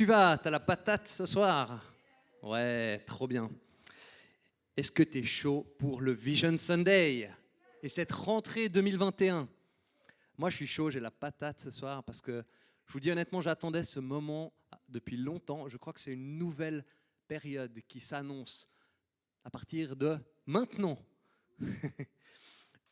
T'as la patate ce soir? Ouais, trop bien. Est-ce que t'es chaud pour le Vision Sunday et cette rentrée 2021? Moi, je suis chaud, j'ai la patate ce soir parce que je vous dis honnêtement, j'attendais ce moment depuis longtemps. Je crois que c'est une nouvelle période qui s'annonce à partir de maintenant.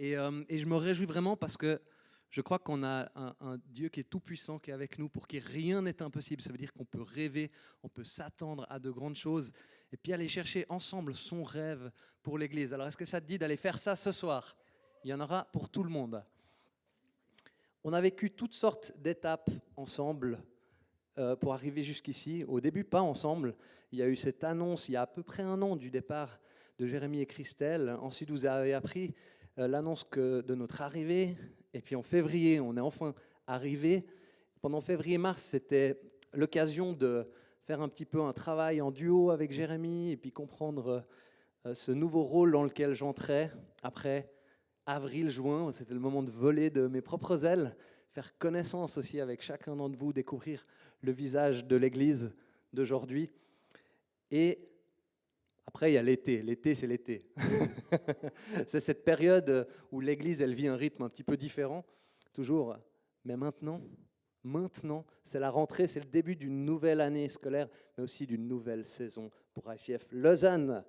Et je me réjouis vraiment parce que je crois qu'on a un Dieu qui est tout-puissant, qui est avec nous, pour qui rien n'est impossible. Ça veut dire qu'on peut rêver, on peut s'attendre à de grandes choses, et puis aller chercher ensemble son rêve pour l'Église. Alors, est-ce que ça te dit d'aller faire ça ce soir? Il y en aura pour tout le monde. On a vécu toutes sortes d'étapes ensemble pour arriver jusqu'ici. Au début, pas ensemble. Il y a eu cette annonce, il y a à peu près un an, du départ de Jérémie et Christelle. Ensuite, vous avez appris l'annonce de notre arrivée. Et puis en février, on est enfin arrivé. Pendant février-mars, c'était l'occasion de faire un petit peu un travail en duo avec Jérémie et puis comprendre ce nouveau rôle dans lequel j'entrais. Après avril-juin, c'était le moment de voler de mes propres ailes, faire connaissance aussi avec chacun d'entre vous, découvrir le visage de l'Église d'aujourd'hui. Et après, il y a l'été. L'été, c'est l'été. C'est cette période où l'Église, elle vit un rythme un petit peu différent, toujours. Mais maintenant, c'est la rentrée, c'est le début d'une nouvelle année scolaire, mais aussi d'une nouvelle saison pour ICF Lausanne.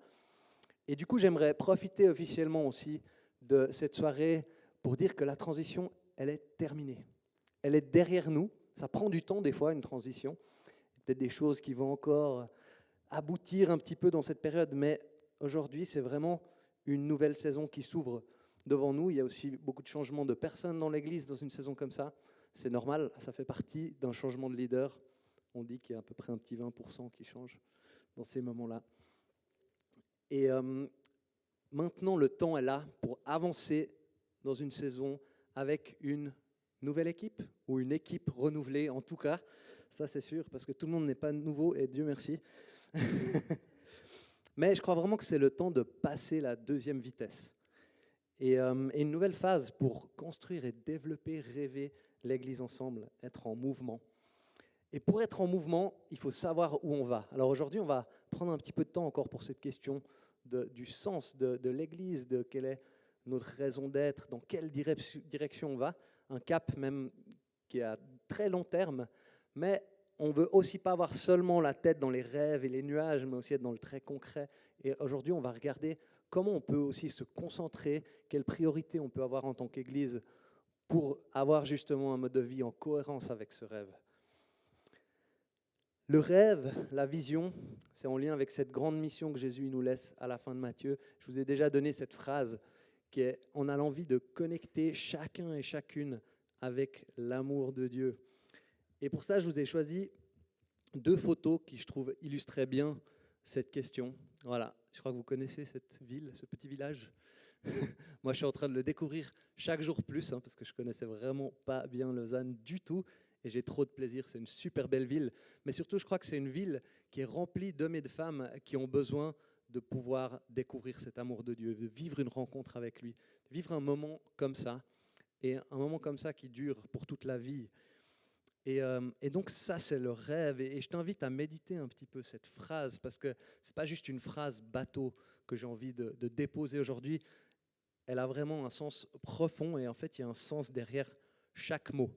Et du coup, j'aimerais profiter officiellement aussi de cette soirée pour dire que la transition, elle est terminée. Elle est derrière nous. Ça prend du temps, des fois, une transition. Peut-être des choses qui vont encore aboutir un petit peu dans cette période, mais aujourd'hui, c'est vraiment une nouvelle saison qui s'ouvre devant nous. Il y a aussi beaucoup de changements de personnes dans l'Église dans une saison comme ça. C'est normal, ça fait partie d'un changement de leader. On dit qu'il y a à peu près un petit 20% qui change dans ces moments-là. Et maintenant, le temps est là pour avancer dans une saison avec une nouvelle équipe, ou une équipe renouvelée en tout cas. Ça, c'est sûr, parce que tout le monde n'est pas nouveau, et Dieu merci. Mais je crois vraiment que c'est le temps de passer la deuxième vitesse. Et une nouvelle phase pour construire et développer, rêver l'Église ensemble, être en mouvement. Et pour être en mouvement, il faut savoir où on va. Alors aujourd'hui, on va prendre un petit peu de temps encore pour cette question du sens de l'Église, de quelle est notre raison d'être, dans quelle direction on va. Un cap même qui est à très long terme, mais on ne veut aussi pas avoir seulement la tête dans les rêves et les nuages, mais aussi être dans le très concret. Et aujourd'hui, on va regarder comment on peut aussi se concentrer, quelles priorités on peut avoir en tant qu'Église pour avoir justement un mode de vie en cohérence avec ce rêve. Le rêve, la vision, c'est en lien avec cette grande mission que Jésus nous laisse à la fin de Matthieu. Je vous ai déjà donné cette phrase qui est « On a l'envie de connecter chacun et chacune avec l'amour de Dieu ». Et pour ça, je vous ai choisi 2 photos qui, je trouve, illustraient bien cette question. Voilà, je crois que vous connaissez cette ville, ce petit village. Moi, je suis en train de le découvrir chaque jour plus, parce que je ne connaissais vraiment pas bien Lausanne du tout. Et j'ai trop de plaisir, c'est une super belle ville. Mais surtout, je crois que c'est une ville qui est remplie d'hommes et de femmes qui ont besoin de pouvoir découvrir cet amour de Dieu, de vivre une rencontre avec lui, de vivre un moment comme ça, et un moment comme ça qui dure pour toute la vie. Et donc ça, c'est le rêve. Et je t'invite à méditer un petit peu cette phrase, parce que ce n'est pas juste une phrase bateau que j'ai envie de déposer aujourd'hui. Elle a vraiment un sens profond, et en fait, il y a un sens derrière chaque mot.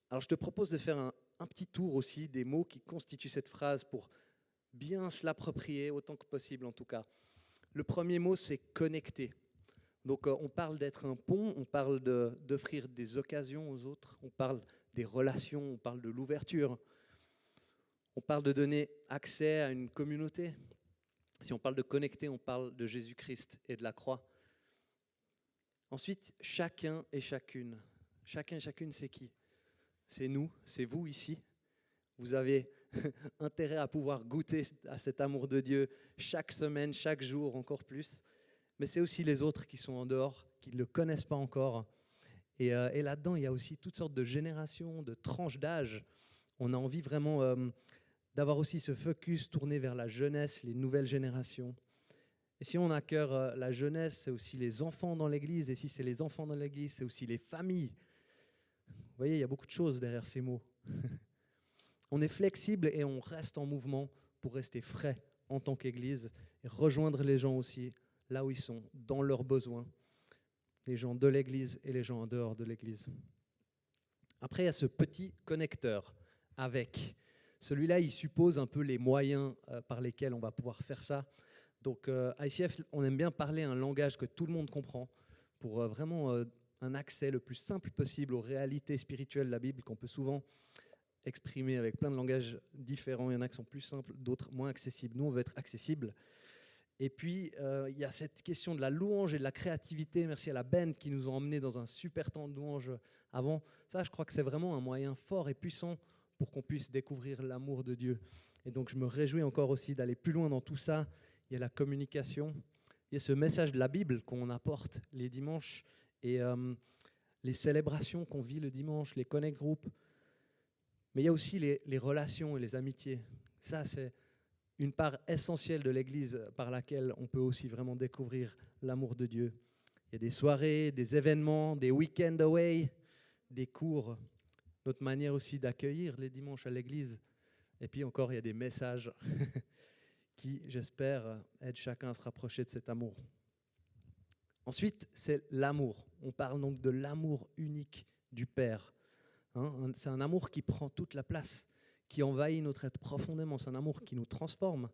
Alors, je te propose de faire un petit tour aussi des mots qui constituent cette phrase pour bien se l'approprier, autant que possible en tout cas. Le premier mot, c'est « connecter ». Donc, on parle d'être un pont, on parle d'offrir des occasions aux autres, on parle des relations, on parle de l'ouverture, on parle de donner accès à une communauté. Si on parle de connecter, on parle de Jésus-Christ et de la croix. Ensuite, chacun et chacune. Chacun et chacune, c'est qui ? C'est nous, c'est vous ici. Vous avez intérêt à pouvoir goûter à cet amour de Dieu chaque semaine, chaque jour, encore plus. Mais c'est aussi les autres qui sont en dehors, qui ne le connaissent pas encore. Et là-dedans, il y a aussi toutes sortes de générations, de tranches d'âge. On a envie vraiment d'avoir aussi ce focus tourné vers la jeunesse, les nouvelles générations. Et si on a à cœur la jeunesse, c'est aussi les enfants dans l'Église. Et si c'est les enfants dans l'Église, c'est aussi les familles. Vous voyez, il y a beaucoup de choses derrière ces mots. On est flexible et on reste en mouvement pour rester frais en tant qu'Église et rejoindre les gens aussi là où ils sont, dans leurs besoins, les gens de l'Église et les gens en dehors de l'Église. Après, il y a ce petit connecteur avec. Celui-là, il suppose un peu les moyens par lesquels on va pouvoir faire ça. Donc, ICF, on aime bien parler un langage que tout le monde comprend pour vraiment un accès le plus simple possible aux réalités spirituelles de la Bible qu'on peut souvent exprimer avec plein de langages différents. Il y en a qui sont plus simples, d'autres moins accessibles. Nous, on veut être accessibles. Et puis, il y a cette question de la louange et de la créativité. Merci à la band qui nous ont emmenés dans un super temps de louange avant. Ça, je crois que c'est vraiment un moyen fort et puissant pour qu'on puisse découvrir l'amour de Dieu. Et donc, je me réjouis encore aussi d'aller plus loin dans tout ça. Il y a la communication. Il y a ce message de la Bible qu'on apporte les dimanches et les célébrations qu'on vit le dimanche, les connect groups. Mais il y a aussi les relations et les amitiés. Ça, c'est une part essentielle de l'Église par laquelle on peut aussi vraiment découvrir l'amour de Dieu. Il y a des soirées, des événements, des week-end away, des cours, notre manière aussi d'accueillir les dimanches à l'Église. Et puis encore, il y a des messages qui, j'espère, aident chacun à se rapprocher de cet amour. Ensuite, c'est l'amour. On parle donc de l'amour unique du Père. C'est un amour qui prend toute la place, qui envahit notre être profondément. C'est un amour qui nous transforme,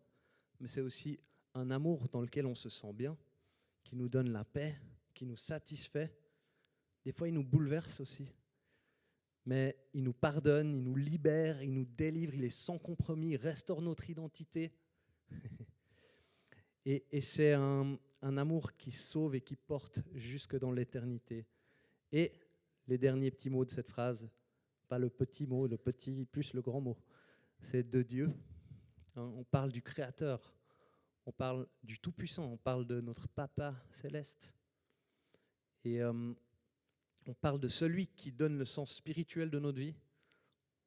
mais c'est aussi un amour dans lequel on se sent bien, qui nous donne la paix, qui nous satisfait. Des fois, il nous bouleverse aussi, mais il nous pardonne, il nous libère, il nous délivre, il est sans compromis, il restaure notre identité. Et c'est un amour qui sauve et qui porte jusque dans l'éternité. Et les derniers petits mots de cette phrase, pas le petit mot, le petit plus le grand mot, c'est de Dieu. On parle du Créateur, on parle du Tout-Puissant, on parle de notre Papa céleste. Et on parle de celui qui donne le sens spirituel de notre vie.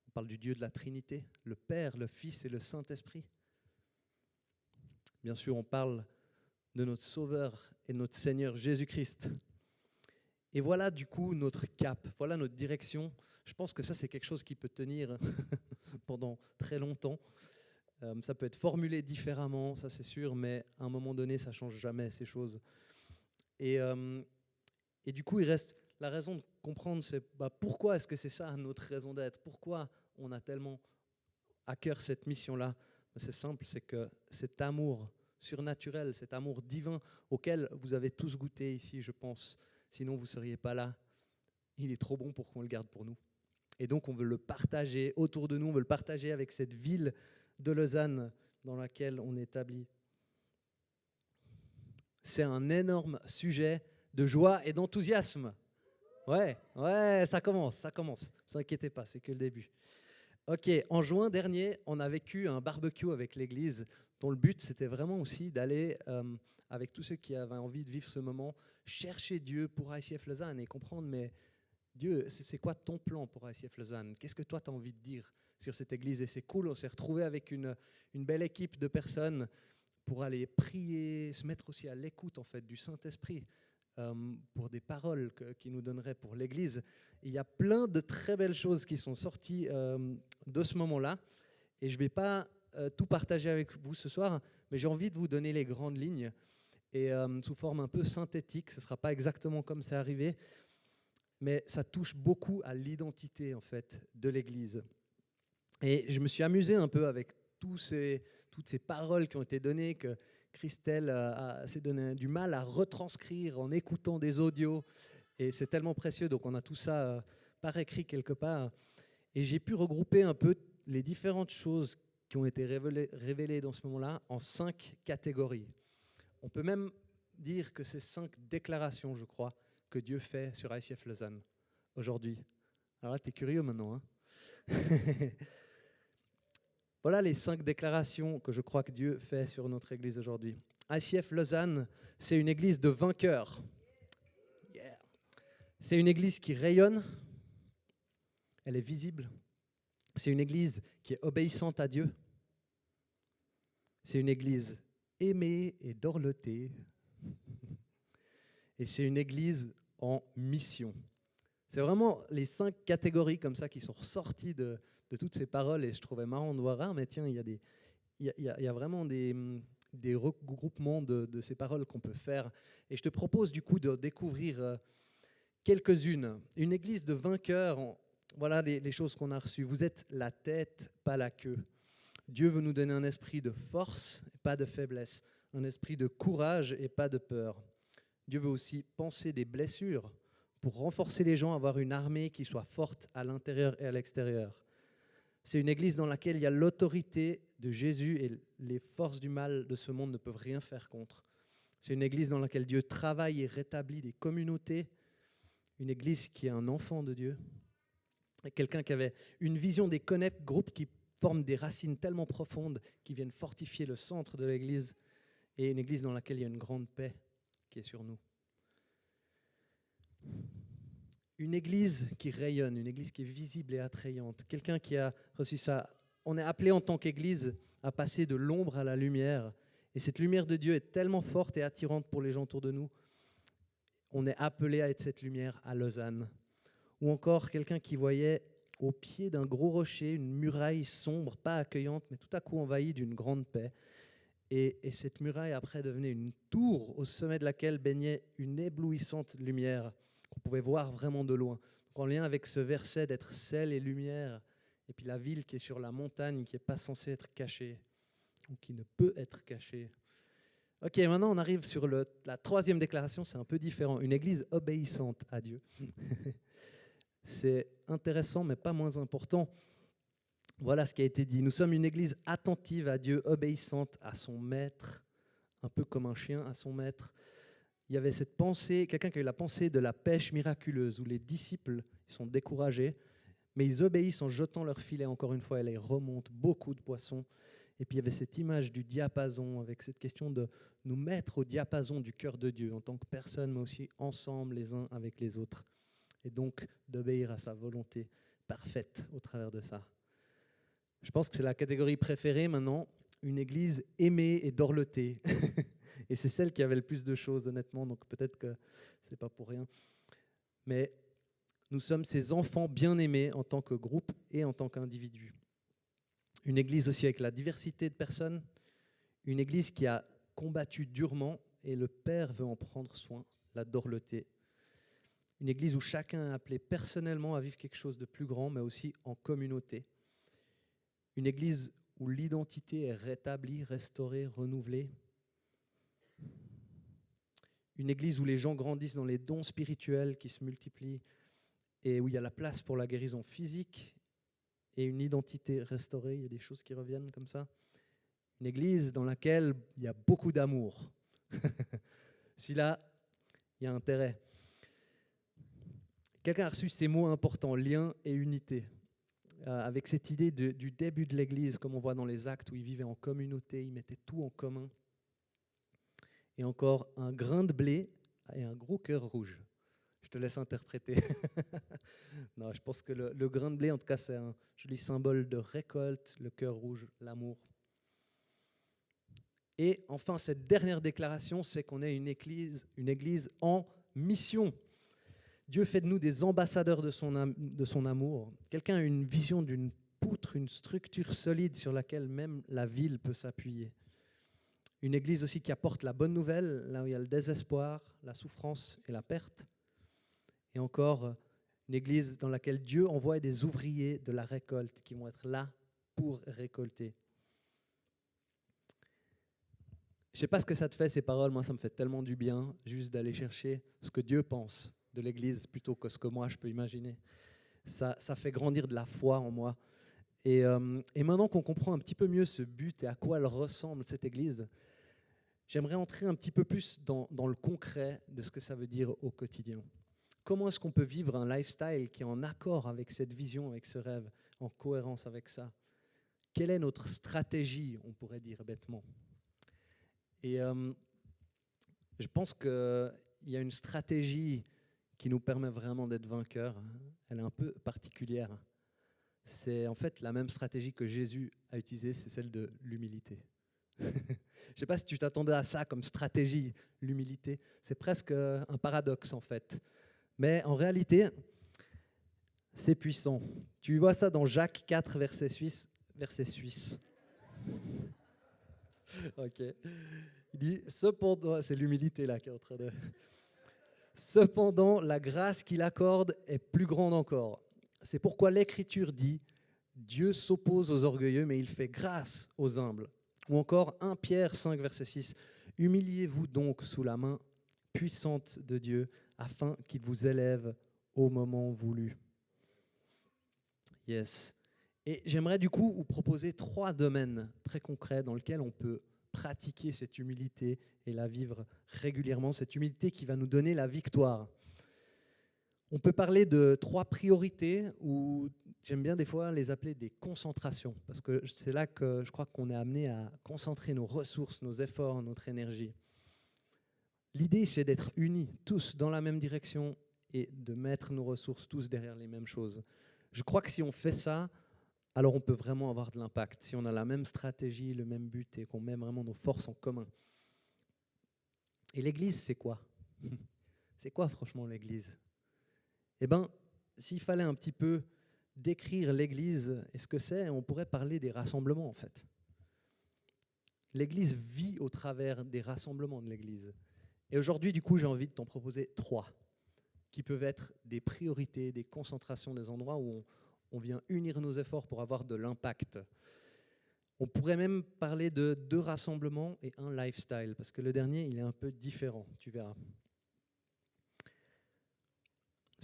On parle du Dieu de la Trinité, le Père, le Fils et le Saint-Esprit. Bien sûr, on parle de notre Sauveur et notre Seigneur Jésus-Christ. Et voilà du coup notre cap, voilà notre direction. Je pense que ça, c'est quelque chose qui peut tenir pendant très longtemps. Ça peut être formulé différemment, ça c'est sûr, mais à un moment donné, ça ne change jamais ces choses. Et du coup, il reste la raison de comprendre, c'est pourquoi est-ce que c'est ça notre raison d'être? Pourquoi on a tellement à cœur cette mission-là? C'est simple, c'est que cet amour surnaturel, cet amour divin auquel vous avez tous goûté ici, je pense, sinon vous ne seriez pas là, il est trop bon pour qu'on le garde pour nous. Et donc on veut le partager autour de nous, on veut le partager avec cette ville de Lausanne dans laquelle on est établi. C'est un énorme sujet de joie et d'enthousiasme. Ouais, ça commence. Ne vous inquiétez pas, c'est que le début. Ok, en juin dernier, on a vécu un barbecue avec l'église dont le but, c'était vraiment aussi d'aller, avec tous ceux qui avaient envie de vivre ce moment, chercher Dieu pour ICF Lausanne et comprendre, mais Dieu, c'est quoi ton plan pour ICF Lausanne? Qu'est-ce que toi, tu as envie de dire sur cette église? Et c'est cool, on s'est retrouvés avec une belle équipe de personnes pour aller prier, se mettre aussi à l'écoute en fait, du Saint-Esprit, pour des paroles qu'il nous donnerait pour l'église. Il y a plein de très belles choses qui sont sorties de ce moment-là. Et je ne vais pas tout partager avec vous ce soir, mais j'ai envie de vous donner les grandes lignes. Et sous forme un peu synthétique, ce ne sera pas exactement comme c'est arrivé, mais ça touche beaucoup à l'identité en fait, de l'Église. Et je me suis amusé un peu avec toutes ces paroles qui ont été données, que Christelle s'est donné du mal à retranscrire en écoutant des audios. Et c'est tellement précieux, donc on a tout ça par écrit quelque part. Et j'ai pu regrouper un peu les différentes choses qui ont été révélées dans ce moment-là en 5 catégories. On peut même dire que c'est 5 déclarations, je crois, que Dieu fait sur ICF Lausanne aujourd'hui. Alors là, tu es curieux maintenant, hein? Voilà les 5 déclarations que je crois que Dieu fait sur notre église aujourd'hui. ICF Lausanne, c'est une église de vainqueurs. Yeah. C'est une église qui rayonne, elle est visible. C'est une église qui est obéissante à Dieu. C'est une église aimée et dorlotée. Et c'est une église en mission. C'est vraiment les 5 catégories comme ça qui sont ressorties de toutes ces paroles, et je trouvais marrant de voir, ah mais tiens, il y a vraiment des regroupements de ces paroles qu'on peut faire. Et je te propose du coup de découvrir quelques-unes. Une église de vainqueurs, voilà les choses qu'on a reçues. Vous êtes la tête, pas la queue. Dieu veut nous donner un esprit de force et pas de faiblesse, un esprit de courage et pas de peur. Dieu veut aussi penser des blessures pour renforcer les gens, avoir une armée qui soit forte à l'intérieur et à l'extérieur. C'est une église dans laquelle il y a l'autorité de Jésus et les forces du mal de ce monde ne peuvent rien faire contre. C'est une église dans laquelle Dieu travaille et rétablit des communautés, une église qui est un enfant de Dieu, et quelqu'un qui avait une vision des connect groupes qui forment des racines tellement profondes qui viennent fortifier le centre de l'église, et une église dans laquelle il y a une grande paix qui est sur nous. Une église qui rayonne, une église qui est visible et attrayante, quelqu'un qui a reçu ça. On est appelé en tant qu'église à passer de l'ombre à la lumière, et cette lumière de Dieu est tellement forte et attirante pour les gens autour de nous. On est appelé à être cette lumière à Lausanne. Ou encore quelqu'un qui voyait au pied d'un gros rocher une muraille sombre, pas accueillante, mais tout à coup envahie d'une grande paix. Et cette muraille après devenait une tour au sommet de laquelle baignait une éblouissante lumière qu'on pouvait voir vraiment de loin. Donc en lien avec ce verset d'être sel et lumière, et puis la ville qui est sur la montagne, qui n'est pas censée être cachée, ou qui ne peut être cachée. Ok, maintenant on arrive sur la troisième déclaration, c'est un peu différent. Une église obéissante à Dieu. C'est intéressant, mais pas moins important. Voilà ce qui a été dit. Nous sommes une église attentive à Dieu, obéissante à son maître, un peu comme un chien à son maître. Il y avait cette pensée, quelqu'un qui a eu la pensée de la pêche miraculeuse, où les disciples sont découragés, mais ils obéissent en jetant leur filet, encore une fois, et les remontent beaucoup de poissons. Et puis il y avait cette image du diapason, avec cette question de nous mettre au diapason du cœur de Dieu, en tant que personne, mais aussi ensemble, les uns avec les autres. Et donc d'obéir à sa volonté parfaite au travers de ça. Je pense que c'est la catégorie préférée maintenant, une église aimée et dorlotée. Et c'est celle qui avait le plus de choses, honnêtement, donc peut-être que ce n'est pas pour rien. Mais nous sommes ces enfants bien-aimés en tant que groupe et en tant qu'individus. Une église aussi avec la diversité de personnes, une église qui a combattu durement, et le Père veut en prendre soin, la dorloté. Une église où chacun est appelé personnellement à vivre quelque chose de plus grand, mais aussi en communauté. Une église où l'identité est rétablie, restaurée, renouvelée. Une église où les gens grandissent dans les dons spirituels qui se multiplient et où il y a la place pour la guérison physique et une identité restaurée. Il y a des choses qui reviennent comme ça. Une église dans laquelle il y a beaucoup d'amour. Celui-là, il y a intérêt. Quelqu'un a reçu ces mots importants, lien et unité. Avec cette idée du début de l'Église, comme on voit dans les actes où ils vivaient en communauté, ils mettaient tout en commun. Et encore, un grain de blé et un gros cœur rouge. Je te laisse interpréter. Non, je pense que le grain de blé, en tout cas, c'est un joli symbole de récolte, le cœur rouge, l'amour. Et enfin, cette dernière déclaration, c'est qu'on est une église en mission. Dieu fait de nous des ambassadeurs de son amour. Quelqu'un a une vision d'une poutre, une structure solide sur laquelle même la ville peut s'appuyer. Une église aussi qui apporte la bonne nouvelle, là où il y a le désespoir, la souffrance et la perte. Et encore, une église dans laquelle Dieu envoie des ouvriers de la récolte qui vont être là pour récolter. Je ne sais pas ce que ça te fait, ces paroles. Moi, ça me fait tellement du bien juste d'aller chercher ce que Dieu pense de l'Église plutôt que ce que moi je peux imaginer. Ça fait grandir de la foi en moi. Et maintenant qu'on comprend un petit peu mieux ce but et à quoi elle ressemble, cette Église, j'aimerais entrer un petit peu plus dans le concret de ce que ça veut dire au quotidien. Comment est-ce qu'on peut vivre un lifestyle qui est en accord avec cette vision, avec ce rêve, en cohérence avec ça? Quelle est notre stratégie, on pourrait dire bêtement? Et je pense qu'il y a une stratégie qui nous permet vraiment d'être vainqueurs. Elle est un peu particulière. C'est en fait la même stratégie que Jésus a utilisée, c'est celle de l'humilité. Je ne sais pas si tu t'attendais à ça comme stratégie, l'humilité. C'est presque un paradoxe en fait. Mais en réalité, C'est puissant. Tu vois ça dans Jacques 4, verset suisse. Verset suisse. Ok. Il dit, cependant, c'est l'humilité là qui est en train de... Cependant, la grâce qu'il accorde est plus grande encore. C'est pourquoi l'Écriture dit, Dieu s'oppose aux orgueilleux, mais il fait grâce aux humbles. Ou encore 1 Pierre 5, verset 6. Humiliez-vous donc sous la main puissante de Dieu, afin qu'il vous élève au moment voulu. Yes. Et j'aimerais du coup vous proposer 3 domaines très concrets dans lesquels on peut pratiquer cette humilité et la vivre régulièrement, cette humilité qui va nous donner la victoire. On peut parler de 3 priorités, ou j'aime bien des fois les appeler des concentrations, parce que c'est là que je crois qu'on est amené à concentrer nos ressources, nos efforts, notre énergie. L'idée, c'est d'être unis, tous dans la même direction, et de mettre nos ressources tous derrière les mêmes choses. Je crois que si on fait ça, alors on peut vraiment avoir de l'impact, si on a la même stratégie, le même but, et qu'on met vraiment nos forces en commun. Et l'Église, c'est quoi? C'est quoi franchement l'Église? Eh bien, s'il fallait un petit peu décrire l'Église et ce que c'est, on pourrait parler des rassemblements en fait. L'Église vit au travers des rassemblements de l'Église. Et aujourd'hui, du coup, j'ai envie de t'en proposer 3 qui peuvent être des priorités, des concentrations, des endroits où on vient unir nos efforts pour avoir de l'impact. On pourrait même parler de 2 rassemblements et 1 lifestyle, parce que le dernier, il est un peu différent, tu verras.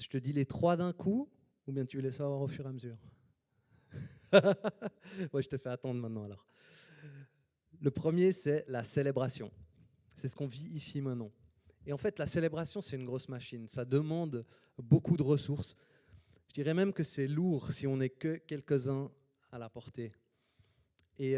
Je te dis les 3 d'un coup, ou bien tu veux les savoir au fur et à mesure? Ouais, je te fais attendre maintenant alors. Le premier, c'est la célébration. C'est ce qu'on vit ici maintenant. Et en fait, la célébration, c'est une grosse machine. Ça demande beaucoup de ressources. Je dirais même que c'est lourd si on n'est que quelques-uns à la porter. Et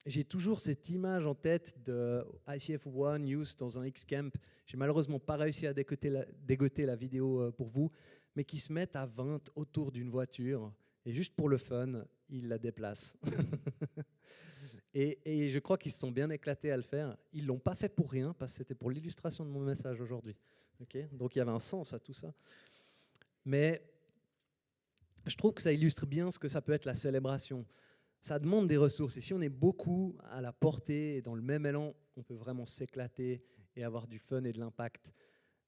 j'ai toujours cette image en tête de ICF One Youth dans un X-Camp. J'ai malheureusement pas réussi à dégoter la vidéo pour vous, mais qui se mettent à 20 autour d'une voiture et juste pour le fun, ils la déplacent. Et je crois qu'ils se sont bien éclatés à le faire. Ils ne l'ont pas fait pour rien, parce que c'était pour l'illustration de mon message aujourd'hui. Okay, donc il y avait un sens à tout ça. Mais je trouve que ça illustre bien ce que ça peut être la célébration. Ça demande des ressources. Et si on est beaucoup à la portée et dans le même élan, on peut vraiment s'éclater et avoir du fun et de l'impact.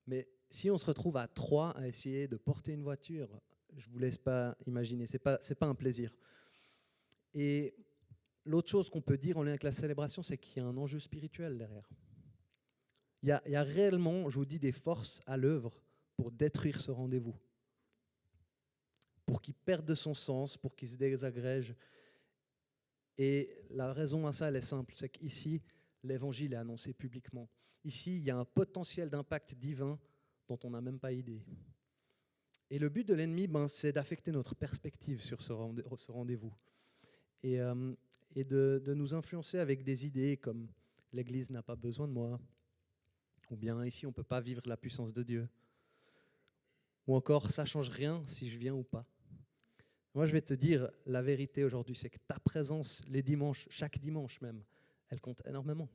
Mais si on se retrouve à 3 à essayer de porter une voiture, je ne vous laisse pas imaginer, ce n'est pas un plaisir. Et l'autre chose qu'on peut dire en lien avec la célébration, c'est qu'il y a un enjeu spirituel derrière. Il y a réellement, je vous dis, des forces à l'œuvre pour détruire ce rendez-vous, pour qu'il perde de son sens, pour qu'il se désagrège. Et la raison à ça, elle est simple, c'est qu'ici, l'évangile est annoncé publiquement. Ici, il y a un potentiel d'impact divin dont on n'a même pas idée. Et le but de l'ennemi, c'est d'affecter notre perspective sur ce rendez-vous. Et de nous influencer avec des idées comme « l'Église n'a pas besoin de moi », ou bien « ici, on ne peut pas vivre la puissance de Dieu », ou encore « ça ne change rien si je viens ou pas ». Moi, je vais te dire la vérité aujourd'hui, c'est que ta présence les dimanches, chaque dimanche même, elle compte énormément.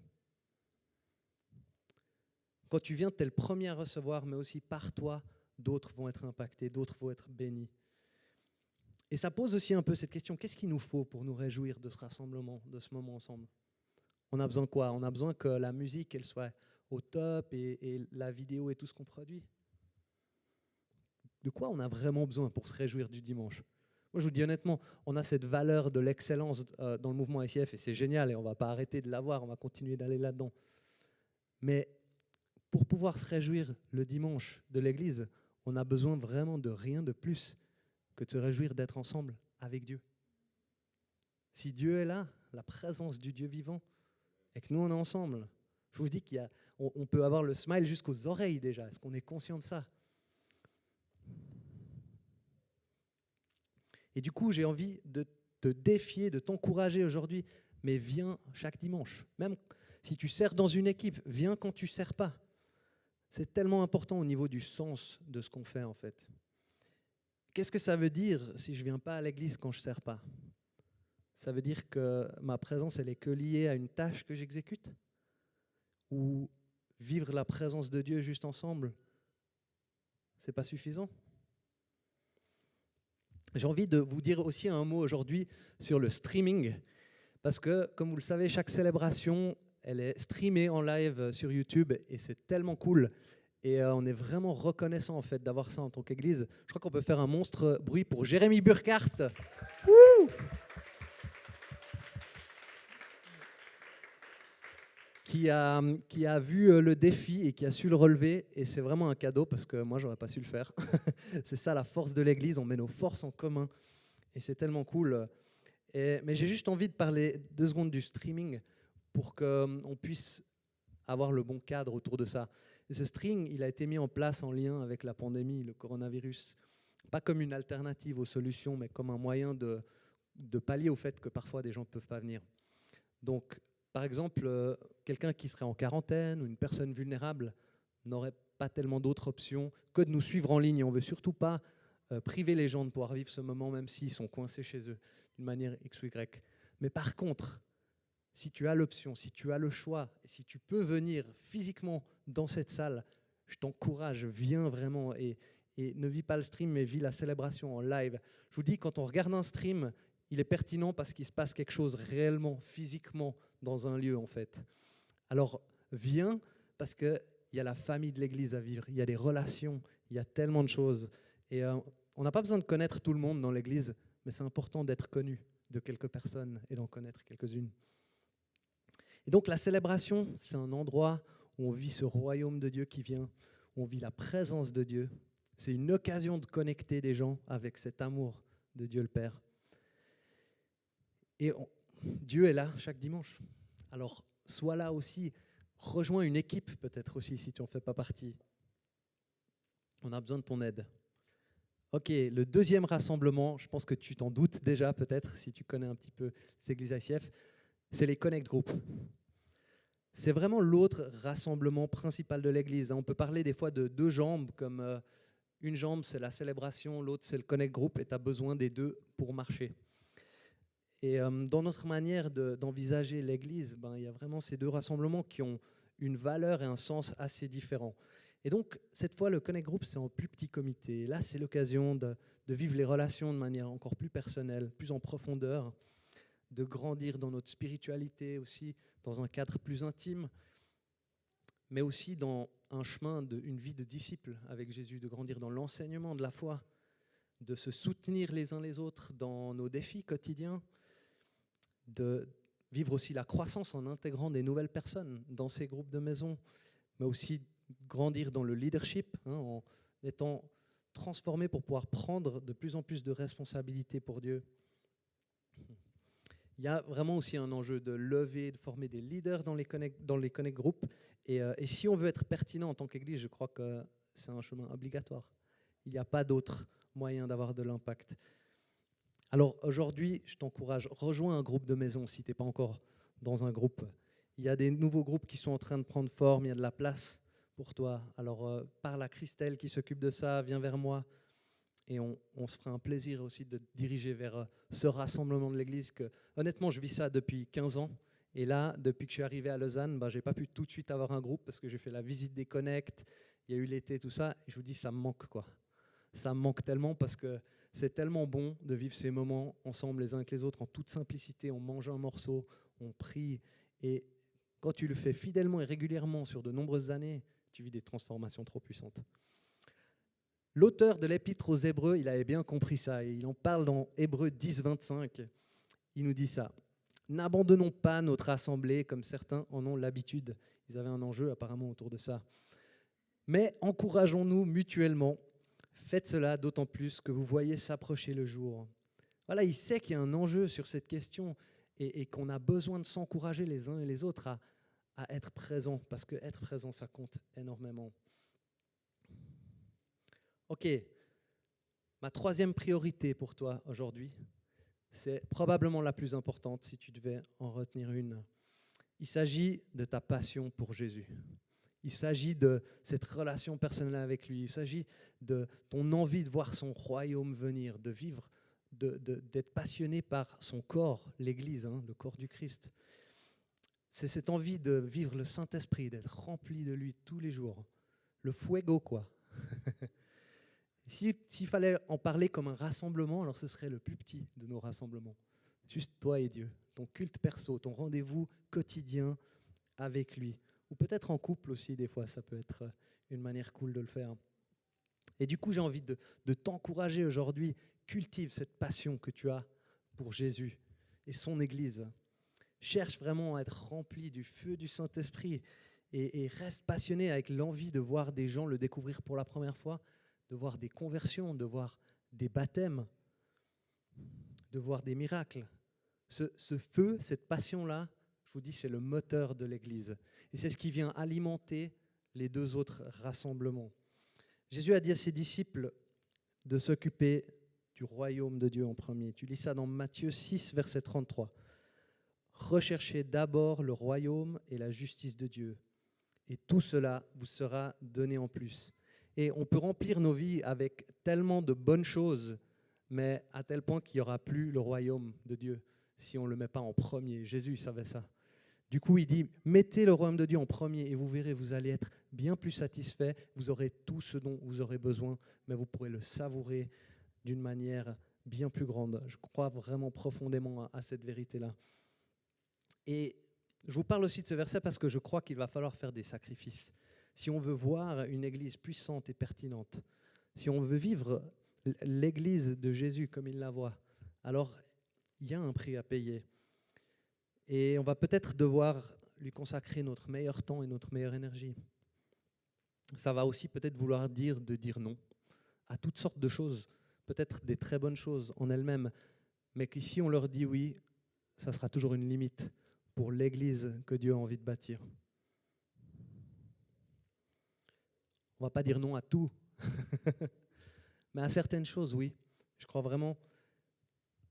Quand tu viens, tu es le premier à recevoir, mais aussi par toi, d'autres vont être impactés, d'autres vont être bénis. Et ça pose aussi un peu cette question, qu'est-ce qu'il nous faut pour nous réjouir de ce rassemblement, de ce moment ensemble? On a besoin de quoi? On a besoin que la musique, elle soit au top et la vidéo et tout ce qu'on produit. De quoi on a vraiment besoin pour se réjouir du dimanche? Moi, je vous dis honnêtement, on a cette valeur de l'excellence dans le mouvement ICF et c'est génial et on ne va pas arrêter de l'avoir, on va continuer d'aller là-dedans. Mais pour pouvoir se réjouir le dimanche de l'Église, on a besoin vraiment de rien de plus que de se réjouir d'être ensemble avec Dieu. Si Dieu est là, la présence du Dieu vivant, et que nous on est ensemble, je vous dis qu'on peut avoir le smile jusqu'aux oreilles déjà. Est-ce qu'on est conscient de ça? Et du coup, j'ai envie de te défier, de t'encourager aujourd'hui, mais viens chaque dimanche. Même si tu sers dans une équipe, viens quand tu ne sers pas. C'est tellement important au niveau du sens de ce qu'on fait en fait. Qu'est-ce que ça veut dire si je ne viens pas à l'église quand je ne sers pas? Ça veut dire que ma présence, elle est que liée à une tâche que j'exécute? Ou vivre la présence de Dieu juste ensemble, c'est pas suffisant? J'ai envie de vous dire aussi un mot aujourd'hui sur le streaming, parce que, comme vous le savez, chaque célébration, elle est streamée en live sur YouTube, et c'est tellement cool. Et on est vraiment reconnaissant en fait d'avoir ça en tant qu'Église. Je crois qu'on peut faire un monstre bruit pour Jérémy Burkhardt. Wouh, qui a vu le défi et qui a su le relever. Et c'est vraiment un cadeau parce que moi, j'aurais pas su le faire. C'est ça la force de l'Église, on met nos forces en commun. Et c'est tellement cool. Mais j'ai juste envie de parler 2 secondes du streaming pour qu'on puisse avoir le bon cadre autour de ça. Et ce streaming, il a été mis en place en lien avec la pandémie, le coronavirus. Pas comme une alternative aux solutions, mais comme un moyen de pallier au fait que parfois des gens ne peuvent pas venir. Donc, par exemple, quelqu'un qui serait en quarantaine ou une personne vulnérable n'aurait pas tellement d'autres options que de nous suivre en ligne. Et on ne veut surtout pas priver les gens de pouvoir vivre ce moment, même s'ils sont coincés chez eux, d'une manière X ou Y. Mais par contre, si tu as l'option, si tu as le choix, et si tu peux venir physiquement dans cette salle, je t'encourage, viens vraiment et ne vis pas le stream, mais vis la célébration en live. Je vous dis, quand on regarde un stream, il est pertinent parce qu'il se passe quelque chose réellement, physiquement, dans un lieu en fait. Alors viens parce qu'il y a la famille de l'Église à vivre, il y a des relations, il y a tellement de choses. Et on n'a pas besoin de connaître tout le monde dans l'Église, mais c'est important d'être connu de quelques personnes et d'en connaître quelques-unes. Et donc la célébration, c'est un endroit où on vit ce royaume de Dieu qui vient, où on vit la présence de Dieu. C'est une occasion de connecter des gens avec cet amour de Dieu le Père. Et Dieu est là chaque dimanche. Alors sois là aussi, rejoins une équipe peut-être aussi si tu n'en fais pas partie. On a besoin de ton aide. Ok, le deuxième rassemblement, je pense que tu t'en doutes déjà peut-être si tu connais un petit peu les églises ICF, c'est les Connect Group. C'est vraiment l'autre rassemblement principal de l'Église. On peut parler des fois de 2 jambes, comme une jambe c'est la célébration, l'autre c'est le Connect Group, et tu as besoin des 2 pour marcher. Et dans notre manière d'envisager l'Église, il y a vraiment ces 2 rassemblements qui ont une valeur et un sens assez différents. Et donc, cette fois, le Connect Group, c'est en plus petit comité. Et là, c'est l'occasion de vivre les relations de manière encore plus personnelle, plus en profondeur, de grandir dans notre spiritualité aussi, dans un cadre plus intime, mais aussi dans un chemin, une vie de disciple avec Jésus, de grandir dans l'enseignement de la foi, de se soutenir les uns les autres dans nos défis quotidiens, de vivre aussi la croissance en intégrant des nouvelles personnes dans ces groupes de maison, mais aussi grandir dans le leadership, en étant transformé pour pouvoir prendre de plus en plus de responsabilités pour Dieu. Il y a vraiment aussi un enjeu de lever, de former des leaders dans les Connect Group. Et si on veut être pertinent en tant qu'Église, je crois que c'est un chemin obligatoire. Il n'y a pas d'autre moyen d'avoir de l'impact. Alors aujourd'hui, je t'encourage, rejoins un groupe de maison si tu n'es pas encore dans un groupe. Il y a des nouveaux groupes qui sont en train de prendre forme, il y a de la place pour toi. Alors parle à Christelle qui s'occupe de ça, viens vers moi. Et on se fera un plaisir aussi de te diriger vers ce rassemblement de l'Église que, honnêtement, je vis ça depuis 15 ans. Et là, depuis que je suis arrivé à Lausanne, je n'ai pas pu tout de suite avoir un groupe parce que j'ai fait la visite des Connect, il y a eu l'été, tout ça. Et je vous dis, ça me manque, quoi. Ça me manque tellement parce que c'est tellement bon de vivre ces moments ensemble les uns avec les autres, en toute simplicité. On mange un morceau, on prie. Et quand tu le fais fidèlement et régulièrement sur de nombreuses années, tu vis des transformations trop puissantes. L'auteur de l'Épître aux Hébreux, il avait bien compris ça, et il en parle dans Hébreux 10, 25. Il nous dit ça. N'abandonnons pas notre assemblée comme certains en ont l'habitude. Ils avaient un enjeu apparemment autour de ça. Mais encourageons-nous mutuellement. Faites cela d'autant plus que vous voyez s'approcher le jour. Voilà, il sait qu'il y a un enjeu sur cette question et qu'on a besoin de s'encourager les uns et les autres à être présents, parce que être présent, ça compte énormément. Ok, ma 3e priorité pour toi aujourd'hui, c'est probablement la plus importante si tu devais en retenir une. Il s'agit de ta passion pour Jésus. Il s'agit de cette relation personnelle avec lui. Il s'agit de ton envie de voir son royaume venir, de vivre, d'être passionné par son corps, l'Église, le corps du Christ. C'est cette envie de vivre le Saint-Esprit, d'être rempli de lui tous les jours. Le fuego, quoi. S'il fallait en parler comme un rassemblement, alors ce serait le plus petit de nos rassemblements. Juste toi et Dieu, ton culte perso, ton rendez-vous quotidien avec lui. Ou peut-être en couple aussi, des fois, ça peut être une manière cool de le faire. Et du coup, j'ai envie de t'encourager aujourd'hui. Cultive cette passion que tu as pour Jésus et son Église. Cherche vraiment à être rempli du feu du Saint-Esprit et reste passionné avec l'envie de voir des gens le découvrir pour la première fois, de voir des conversions, de voir des baptêmes, de voir des miracles. Ce feu, cette passion-là, je vous dis, c'est le moteur de l'Église. Et c'est ce qui vient alimenter les deux autres rassemblements. Jésus a dit à ses disciples de s'occuper du royaume de Dieu en premier. Tu lis ça dans Matthieu 6, verset 33. Recherchez d'abord le royaume et la justice de Dieu, et tout cela vous sera donné en plus. Et on peut remplir nos vies avec tellement de bonnes choses, mais à tel point qu'il n'y aura plus le royaume de Dieu si on ne le met pas en premier. Jésus savait ça. Du coup, il dit, mettez le royaume de Dieu en premier et vous verrez, vous allez être bien plus satisfait, vous aurez tout ce dont vous aurez besoin, mais vous pourrez le savourer d'une manière bien plus grande. Je crois vraiment profondément à cette vérité-là. Et je vous parle aussi de ce verset parce que je crois qu'il va falloir faire des sacrifices. Si on veut voir une église puissante et pertinente, si on veut vivre l'église de Jésus comme il la voit, alors il y a un prix à payer. Et on va peut-être devoir lui consacrer notre meilleur temps et notre meilleure énergie. Ça va aussi peut-être vouloir dire de dire non à toutes sortes de choses, peut-être des très bonnes choses en elles-mêmes, mais qu'ici on leur dit oui, ça sera toujours une limite pour l'Église que Dieu a envie de bâtir. On ne va pas dire non à tout, mais à certaines choses, oui. Je crois vraiment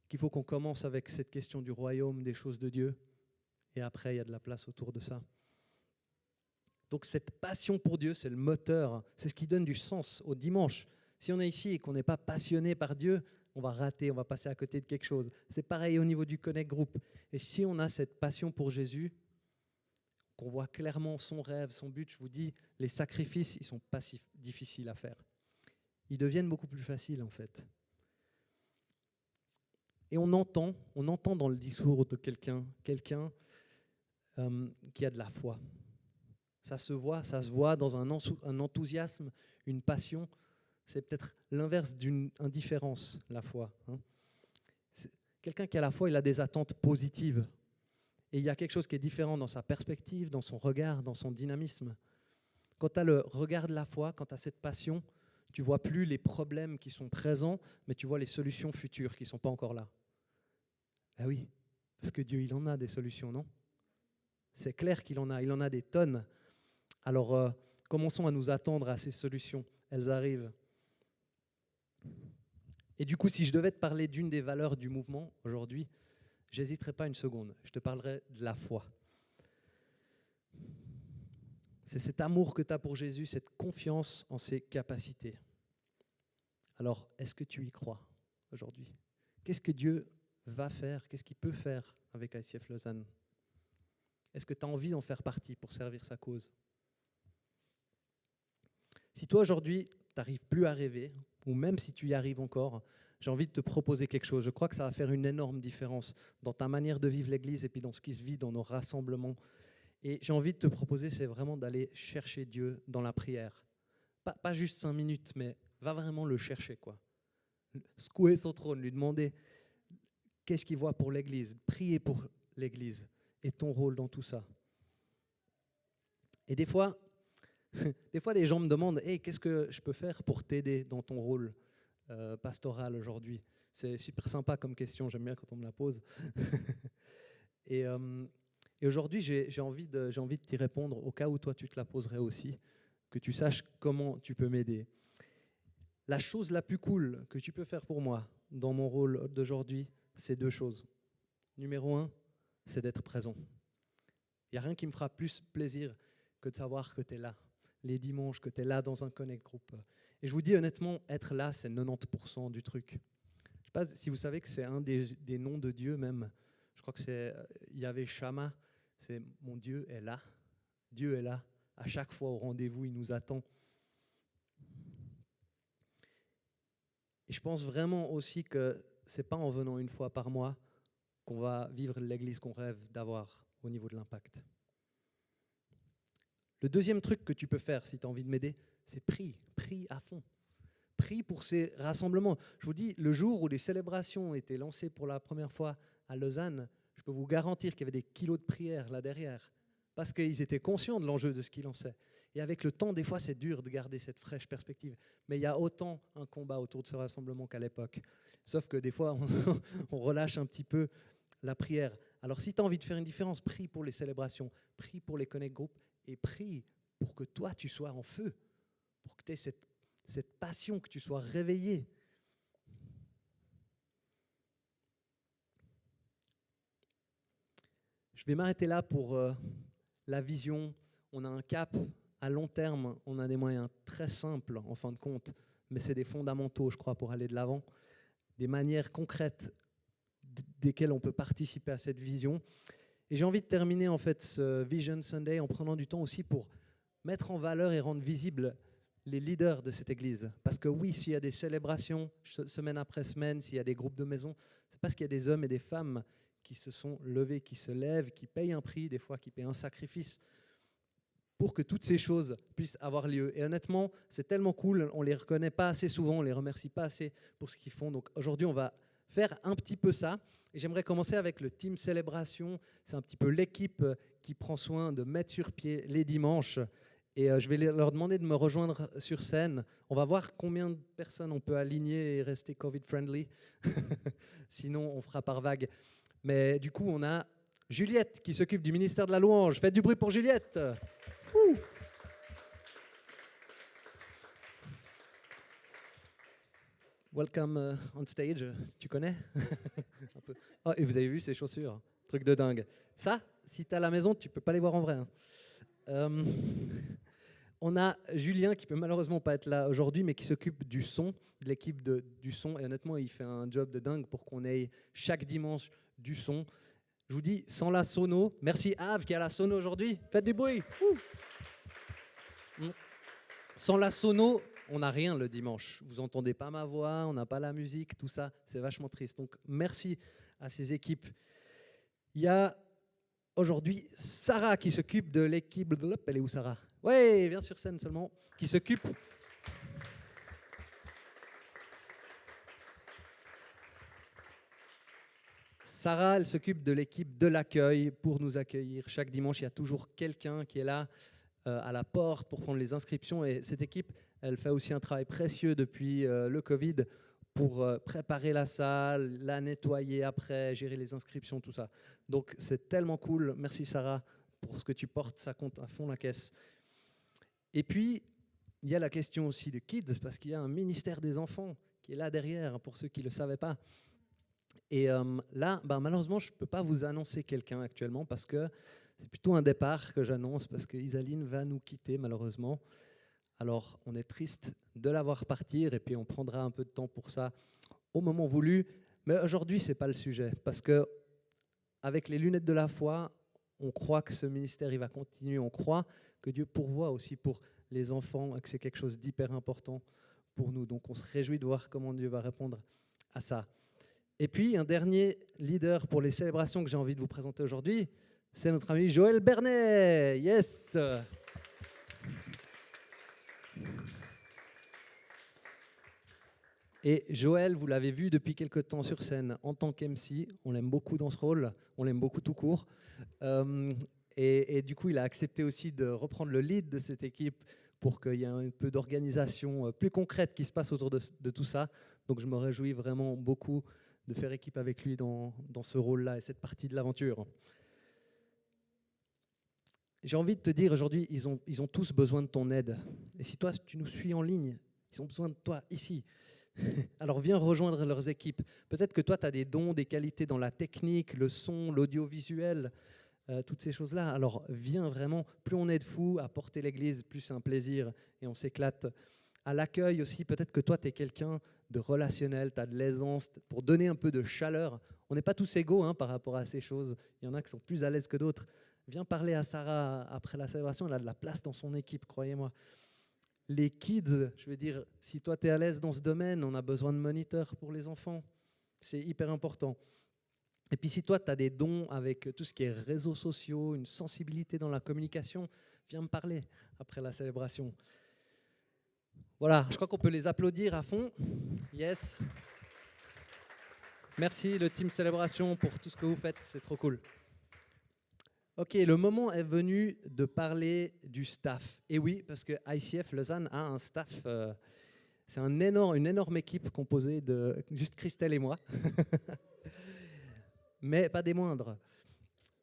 qu'il faut qu'on commence avec cette question du royaume, des choses de Dieu, et après, il y a de la place autour de ça. Donc cette passion pour Dieu, c'est le moteur, c'est ce qui donne du sens au dimanche. Si on est ici et qu'on n'est pas passionné par Dieu, on va rater, on va passer à côté de quelque chose. C'est pareil au niveau du Connect Group. Et si on a cette passion pour Jésus, qu'on voit clairement son rêve, son but, je vous dis, les sacrifices, ils ne sont pas si difficiles à faire. Ils deviennent beaucoup plus faciles en fait. Et on entend dans le discours de quelqu'un qui a de la foi. Ça se voit dans un enthousiasme, une passion. C'est peut-être l'inverse d'une indifférence, la foi. Quelqu'un qui a la foi, il a des attentes positives. Et il y a quelque chose qui est différent dans sa perspective, dans son regard, dans son dynamisme. Quand tu as le regard de la foi, quand tu as cette passion, tu ne vois plus les problèmes qui sont présents, mais tu vois les solutions futures qui ne sont pas encore là. Ah oui, parce que Dieu, il en a des solutions, non? C'est clair qu'il en a des tonnes. Alors, commençons à nous attendre à ces solutions. Elles arrivent. Et du coup, si je devais te parler d'une des valeurs du mouvement aujourd'hui, j'hésiterai pas une seconde. Je te parlerai de la foi. C'est cet amour que tu as pour Jésus, cette confiance en ses capacités. Alors, est-ce que tu y crois aujourd'hui? Qu'est-ce que Dieu va faire? Qu'est-ce qu'il peut faire avec ICF Lausanne? Est-ce que tu as envie d'en faire partie pour servir sa cause? Si toi, aujourd'hui, tu n'arrives plus à rêver, ou même si tu y arrives encore, j'ai envie de te proposer quelque chose. Je crois que ça va faire une énorme différence dans ta manière de vivre l'Église et puis dans ce qui se vit dans nos rassemblements. Et j'ai envie de te proposer, c'est vraiment d'aller chercher Dieu dans la prière. Pas juste 5 minutes, mais va vraiment le chercher, quoi. Secouer son trône, lui demander qu'est-ce qu'il voit pour l'Église, prier pour l'Église et ton rôle dans tout ça. Et des fois, les gens me demandent hey, qu'est-ce que je peux faire pour t'aider dans ton rôle pastoral aujourd'hui? C'est super sympa comme question, j'aime bien quand on me la pose. et aujourd'hui, j'ai envie de t'y répondre au cas où toi tu te la poserais aussi, que tu saches comment tu peux m'aider. La chose la plus cool que tu peux faire pour moi dans mon rôle d'aujourd'hui, c'est 2 choses. Numéro 1, c'est d'être présent. Il n'y a rien qui me fera plus plaisir que de savoir que tu es là, les dimanches, que tu es là dans un Connect Group. Et je vous dis honnêtement, être là, c'est 90% du truc. Je ne sais pas si vous savez que c'est un des noms de Dieu même. Je crois que c'est Yahvé Shama, c'est mon Dieu est là. Dieu est là. À chaque fois au rendez-vous, il nous attend. Et je pense vraiment aussi que ce n'est pas en venant une fois par mois qu'on va vivre l'église qu'on rêve d'avoir au niveau de l'impact. Le deuxième truc que tu peux faire si tu as envie de m'aider, c'est prie à fond. Prie pour ces rassemblements. Je vous dis, le jour où les célébrations étaient lancées pour la première fois à Lausanne, je peux vous garantir qu'il y avait des kilos de prière là derrière, parce qu'ils étaient conscients de l'enjeu de ce qu'ils lançaient. Et avec le temps, des fois, c'est dur de garder cette fraîche perspective. Mais il y a autant un combat autour de ce rassemblement qu'à l'époque. Sauf que des fois, on relâche un petit peu la prière. Alors si tu as envie de faire une différence, prie pour les célébrations, prie pour les connect groups, et prie pour que toi, tu sois en feu, pour que tu aies cette passion, que tu sois réveillé. Je vais m'arrêter là pour la vision. On a un cap à long terme, on a des moyens très simples en fin de compte, mais c'est des fondamentaux, je crois, pour aller de l'avant, des manières concrètes desquelles on peut participer à cette vision. Et j'ai envie de terminer en fait ce Vision Sunday en prenant du temps aussi pour mettre en valeur et rendre visibles les leaders de cette église. Parce que oui, s'il y a des célébrations semaine après semaine, s'il y a des groupes de maison, c'est parce qu'il y a des hommes et des femmes qui se sont levés, qui se lèvent, qui payent un prix, des fois qui payent un sacrifice pour que toutes ces choses puissent avoir lieu. Et honnêtement, c'est tellement cool, on ne les reconnaît pas assez souvent, on ne les remercie pas assez pour ce qu'ils font. Donc aujourd'hui, on va faire un petit peu ça. Et j'aimerais commencer avec le Team Célébration. C'est un petit peu l'équipe qui prend soin de mettre sur pied les dimanches. Et je vais leur demander de me rejoindre sur scène. On va voir combien de personnes on peut aligner et rester Covid-friendly. Sinon, on fera par vague. Mais du coup, on a Juliette qui s'occupe du ministère de la louange. Faites du bruit pour Juliette. Ouh. Welcome on stage, tu connais? Un peu. Oh, et vous avez vu ces chaussures, truc de dingue. Ça, si tu es à la maison, tu ne peux pas les voir en vrai. Hein. On a Julien qui peut malheureusement pas être là aujourd'hui, mais qui s'occupe du son, de l'équipe du son. Et honnêtement, il fait un job de dingue pour qu'on ait chaque dimanche du son. Je vous dis, sans la sono, merci Ave qui a la sono aujourd'hui. Faites du bruit. Sans la sono, on n'a rien le dimanche. Vous n'entendez pas ma voix, on n'a pas la musique, tout ça, c'est vachement triste. Donc merci à ces équipes. Il y a aujourd'hui Sarah qui s'occupe de l'équipe. Elle est où Sarah? Oui, viens sur scène seulement. Qui s'occupe. Sarah, elle s'occupe de l'équipe de l'accueil pour nous accueillir. Chaque dimanche, il y a toujours quelqu'un qui est là à la porte pour prendre les inscriptions. Et cette équipe, elle fait aussi un travail précieux depuis le Covid pour préparer la salle, la nettoyer après, gérer les inscriptions, tout ça. Donc, c'est tellement cool. Merci Sarah pour ce que tu portes. Ça compte à fond la caisse. Et puis, il y a la question aussi de Kids, parce qu'il y a un ministère des enfants qui est là derrière, pour ceux qui ne le savaient pas. Et là, malheureusement, je ne peux pas vous annoncer quelqu'un actuellement parce que c'est plutôt un départ que j'annonce parce que Isaline va nous quitter malheureusement. Alors, on est triste de la voir partir et puis on prendra un peu de temps pour ça au moment voulu. Mais aujourd'hui, ce n'est pas le sujet parce que avec les lunettes de la foi, on croit que ce ministère il va continuer. On croit que Dieu pourvoit aussi pour les enfants et que c'est quelque chose d'hyper important pour nous. Donc, on se réjouit de voir comment Dieu va répondre à ça. Et puis, un dernier leader pour les célébrations que j'ai envie de vous présenter aujourd'hui, c'est notre ami Joël Bernet. Yes! Et Joël, vous l'avez vu depuis quelque temps sur scène en tant qu'MC. On l'aime beaucoup dans ce rôle, on l'aime beaucoup tout court. Et du coup, il a accepté aussi de reprendre le lead de cette équipe pour qu'il y ait un peu d'organisation plus concrète qui se passe autour de tout ça. Donc, je me réjouis vraiment beaucoup de faire équipe avec lui dans ce rôle-là et cette partie de l'aventure. J'ai envie de te dire aujourd'hui, ils ont tous besoin de ton aide. Et si toi, tu nous suis en ligne, ils ont besoin de toi ici. Alors viens rejoindre leurs équipes. Peut-être que toi, tu as des dons, des qualités dans la technique, le son, l'audiovisuel, toutes ces choses-là. Alors viens vraiment, plus on est de fous à porter l'église, plus c'est un plaisir et on s'éclate. À l'accueil aussi, peut-être que toi, tu es quelqu'un de relationnel, tu as de l'aisance pour donner un peu de chaleur. On n'est pas tous égaux par rapport à ces choses. Il y en a qui sont plus à l'aise que d'autres. Viens parler à Sarah après la célébration, elle a de la place dans son équipe, croyez-moi. Les kids, je veux dire, si toi tu es à l'aise dans ce domaine, on a besoin de moniteurs pour les enfants. C'est hyper important. Et puis si toi tu as des dons avec tout ce qui est réseaux sociaux, une sensibilité dans la communication, viens me parler après la célébration. Voilà, je crois qu'on peut les applaudir à fond. Yes. Merci le team Célébration pour tout ce que vous faites, c'est trop cool. Ok, le moment est venu de parler du staff. Et oui, parce que ICF Lausanne a un staff, c'est une énorme équipe composée de juste Christelle et moi, mais pas des moindres.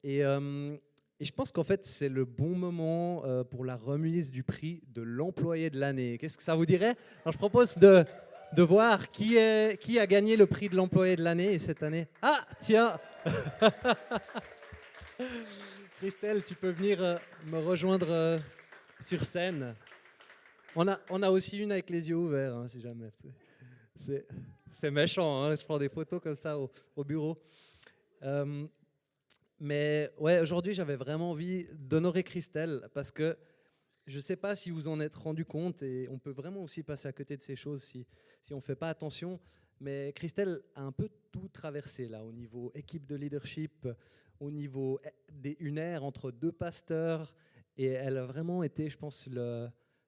Et je pense qu'en fait, c'est le bon moment pour la remise du prix de l'employé de l'année. Qu'est-ce que ça vous dirait? Alors, je propose de voir qui a gagné le prix de l'employé de l'année cette année. Ah, tiens. Christelle, tu peux venir me rejoindre sur scène. On a aussi une avec les yeux ouverts, hein, si jamais. C'est méchant, hein, je prends des photos comme ça au bureau. Mais ouais, aujourd'hui, j'avais vraiment envie d'honorer Christelle parce que je ne sais pas si vous en êtes rendu compte et on peut vraiment aussi passer à côté de ces choses si on ne fait pas attention. Mais Christelle a un peu tout traversé là, au niveau équipe de leadership, au niveau une ère entre deux pasteurs. Et elle a vraiment été, je pense,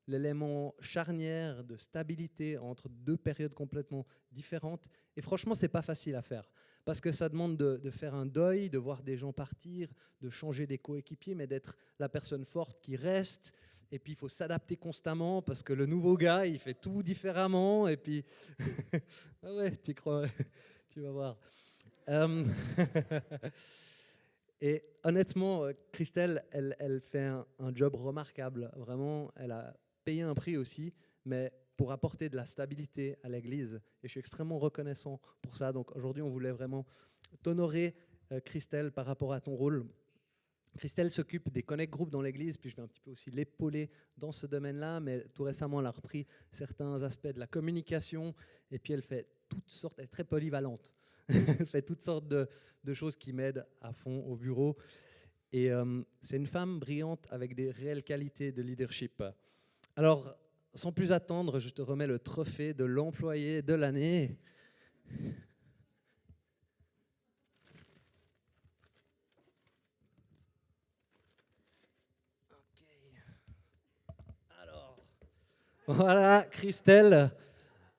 l'élément charnière de stabilité entre deux périodes complètement différentes. Et franchement, ce n'est pas facile à faire. Parce que ça demande de faire un deuil, de voir des gens partir, de changer des coéquipiers, mais d'être la personne forte qui reste. Et puis, il faut s'adapter constamment parce que le nouveau gars, il fait tout différemment. Et puis, ah ouais, tu crois, tu vas voir. Et honnêtement, Christelle, elle fait un job remarquable. Vraiment, elle a payé un prix aussi, mais pour apporter de la stabilité à l'Église. Et je suis extrêmement reconnaissant pour ça. Donc aujourd'hui, on voulait vraiment t'honorer, Christelle, par rapport à ton rôle. Christelle s'occupe des Connect Group dans l'Église, puis je vais un petit peu aussi l'épauler dans ce domaine-là, mais tout récemment, elle a repris certains aspects de la communication, et puis elle fait toutes sortes, elle est très polyvalente. Elle fait toutes sortes de choses qui m'aident à fond au bureau. Et c'est une femme brillante avec des réelles qualités de leadership. Alors, sans plus attendre, je te remets le trophée de l'employé de l'année. Ok. Alors, voilà, Christelle,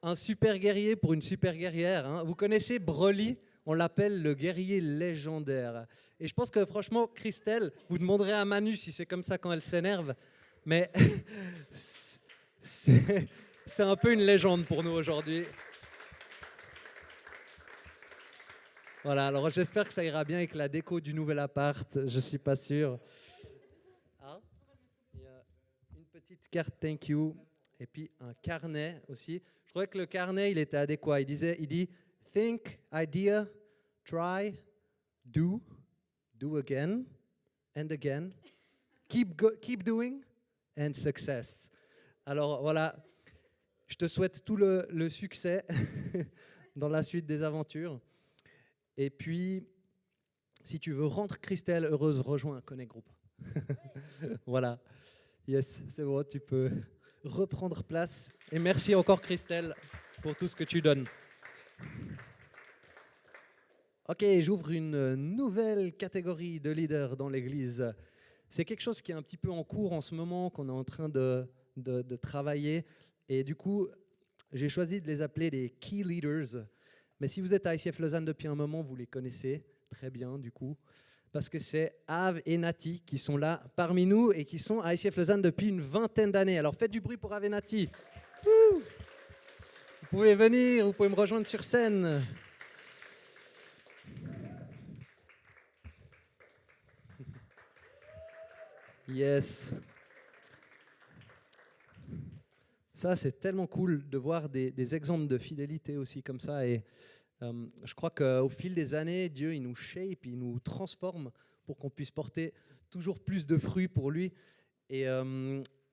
un super guerrier pour une super guerrière. Hein. Vous connaissez Broly? On l'appelle le guerrier légendaire. Et je pense que franchement, Christelle, vous demanderez à Manu si c'est comme ça quand elle s'énerve, mais c'est un peu une légende pour nous aujourd'hui. Voilà, alors j'espère que ça ira bien avec la déco du nouvel appart, je ne suis pas sûr. Ah, il y a une petite carte thank you et puis un carnet aussi. Je trouvais que le carnet, il était adéquat. Il dit think, idea, try, do again and again, keep doing and success. Alors voilà, je te souhaite tout le succès dans la suite des aventures. Et puis, si tu veux rendre Christelle heureuse, rejoins un Connect Group. Voilà. Yes, c'est bon, tu peux reprendre place. Et merci encore Christelle pour tout ce que tu donnes. Ok, j'ouvre une nouvelle catégorie de leaders dans l'Église. C'est quelque chose qui est un petit peu en cours en ce moment, qu'on est en train de travailler. Et du coup, j'ai choisi de les appeler les Key Leaders. Mais si vous êtes à ICF Lausanne depuis un moment, vous les connaissez très bien du coup, parce que c'est Ave et Nati qui sont là parmi nous et qui sont à ICF Lausanne depuis une vingtaine d'années. Alors faites du bruit pour Ave et Nati. Vous pouvez venir, vous pouvez me rejoindre sur scène. Yes. Ça, c'est tellement cool de voir des exemples de fidélité aussi comme ça. Et je crois qu'au fil des années, Dieu, il nous shape, il nous transforme pour qu'on puisse porter toujours plus de fruits pour lui. Et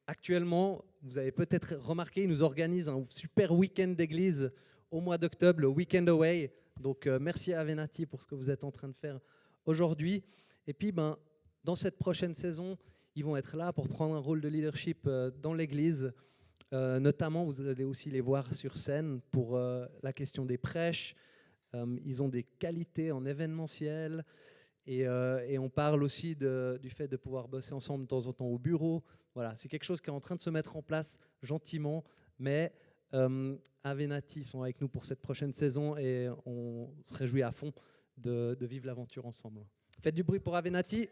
actuellement, vous avez peut-être remarqué, il nous organise un super week-end d'église au mois d'octobre, le Weekend Away. Donc, merci à Venati pour ce que vous êtes en train de faire aujourd'hui. Et puis, dans cette prochaine saison, ils vont être là pour prendre un rôle de leadership dans l'église. Notamment, vous allez aussi les voir sur scène pour la question des prêches. Ils ont des qualités en événementiel. Et on parle aussi du fait de pouvoir bosser ensemble de temps en temps au bureau. Voilà, c'est quelque chose qui est en train de se mettre en place gentiment, mais Avenatti sont avec nous pour cette prochaine saison et on se réjouit à fond de vivre l'aventure ensemble. Faites du bruit pour Avenatti.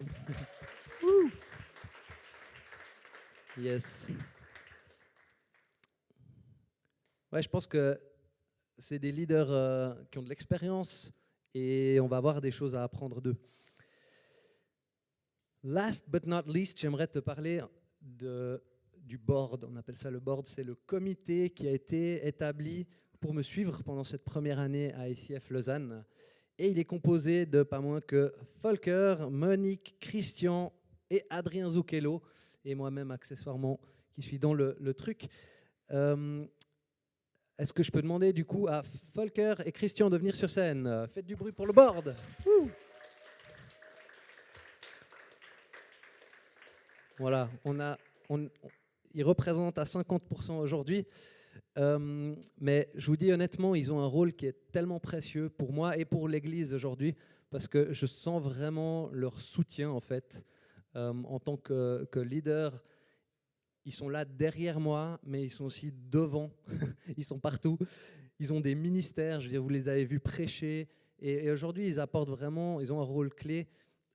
Yes. Ouais, je pense que c'est des leaders qui ont de l'expérience et on va avoir des choses à apprendre d'eux. Last but not least, j'aimerais te parler du board. On appelle ça le board. C'est le comité qui a été établi pour me suivre pendant cette première année à ICF Lausanne. Et il est composé de pas moins que Volker, Monique, Christian et Adrien Zucchello, et moi-même accessoirement qui suis dans le truc. Est-ce que je peux demander du coup à Volker et Christian de venir sur scène? Faites du bruit pour le board. Voilà, ils représentent à 50% aujourd'hui. Mais je vous dis honnêtement, ils ont un rôle qui est tellement précieux pour moi et pour l'Église aujourd'hui, parce que je sens vraiment leur soutien en fait. En tant que leader, ils sont là derrière moi, mais ils sont aussi devant. Ils sont partout. Ils ont des ministères, je veux dire, vous les avez vus prêcher. Et aujourd'hui, ils ont un rôle clé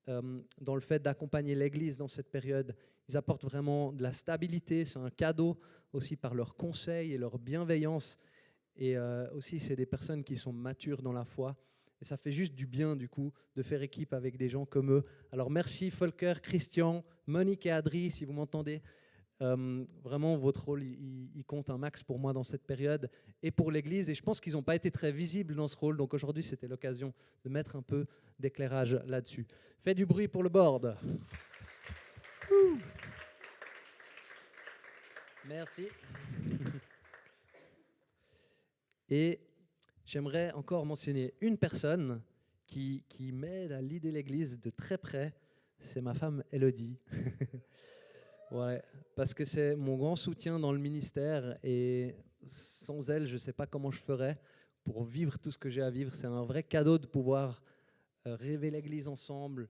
dans le fait d'accompagner l'Église dans cette période. Ils apportent vraiment de la stabilité, c'est un cadeau aussi par leurs conseils et leur bienveillance. Et aussi, c'est des personnes qui sont matures dans la foi. Et ça fait juste du bien, du coup, de faire équipe avec des gens comme eux. Alors merci Volker, Christian, Monique et Adri, si vous m'entendez. Vraiment, votre rôle, il compte un max pour moi dans cette période et pour l'Église. Et je pense qu'ils n'ont pas été très visibles dans ce rôle. Donc aujourd'hui, c'était l'occasion de mettre un peu d'éclairage là-dessus. Faites du bruit pour le board. Merci. Et j'aimerais encore mentionner une personne qui m'aide à leader l'Église de très près. C'est ma femme Elodie. Ouais, parce que c'est mon grand soutien dans le ministère et sans elle, je ne sais pas comment je ferais pour vivre tout ce que j'ai à vivre. C'est un vrai cadeau de pouvoir rêver l'Église ensemble,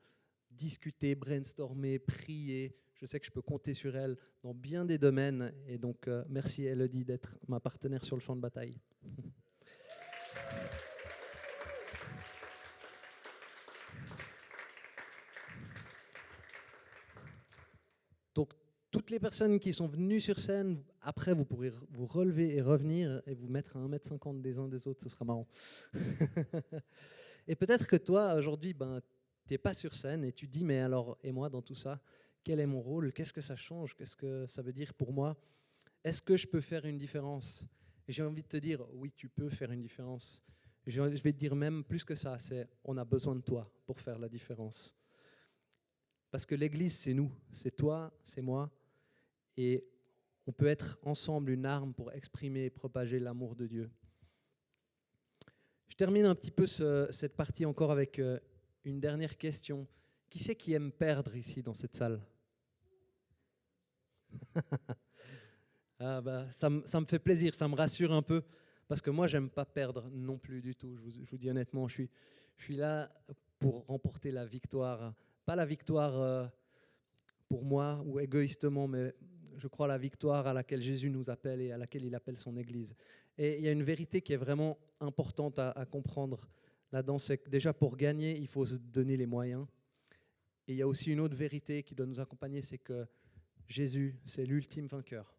discuter, brainstormer, prier. Je sais que je peux compter sur elle dans bien des domaines. Et donc, merci Elodie d'être ma partenaire sur le champ de bataille. Donc, toutes les personnes qui sont venues sur scène, après, vous pourrez vous relever et revenir et vous mettre à 1,50 m des uns des autres. Ce sera marrant. Et peut-être que toi, aujourd'hui, tu n'es pas sur scène et tu te dis, mais alors, et moi dans tout ça, quel est mon rôle? Qu'est-ce que ça change? Qu'est-ce que ça veut dire pour moi? Est-ce que je peux faire une différence? Et j'ai envie de te dire, oui, tu peux faire une différence. Je vais te dire même plus que ça, c'est on a besoin de toi pour faire la différence. Parce que l'Église, c'est nous, c'est toi, c'est moi. Et on peut être ensemble une arme pour exprimer et propager l'amour de Dieu. Je termine un petit peu cette partie encore avec une dernière question. Qui c'est qui aime perdre ici dans cette salle? Ça me fait plaisir, ça me rassure un peu, parce que moi, j'aime pas perdre non plus du tout. Je vous dis honnêtement, je suis là pour remporter la victoire. Pas la victoire pour moi ou égoïstement, mais je crois la victoire à laquelle Jésus nous appelle et à laquelle il appelle son Église. Et il y a une vérité qui est vraiment importante à comprendre là-dedans, c'est que déjà pour gagner, il faut se donner les moyens. Et il y a aussi une autre vérité qui doit nous accompagner, c'est que Jésus, c'est l'ultime vainqueur.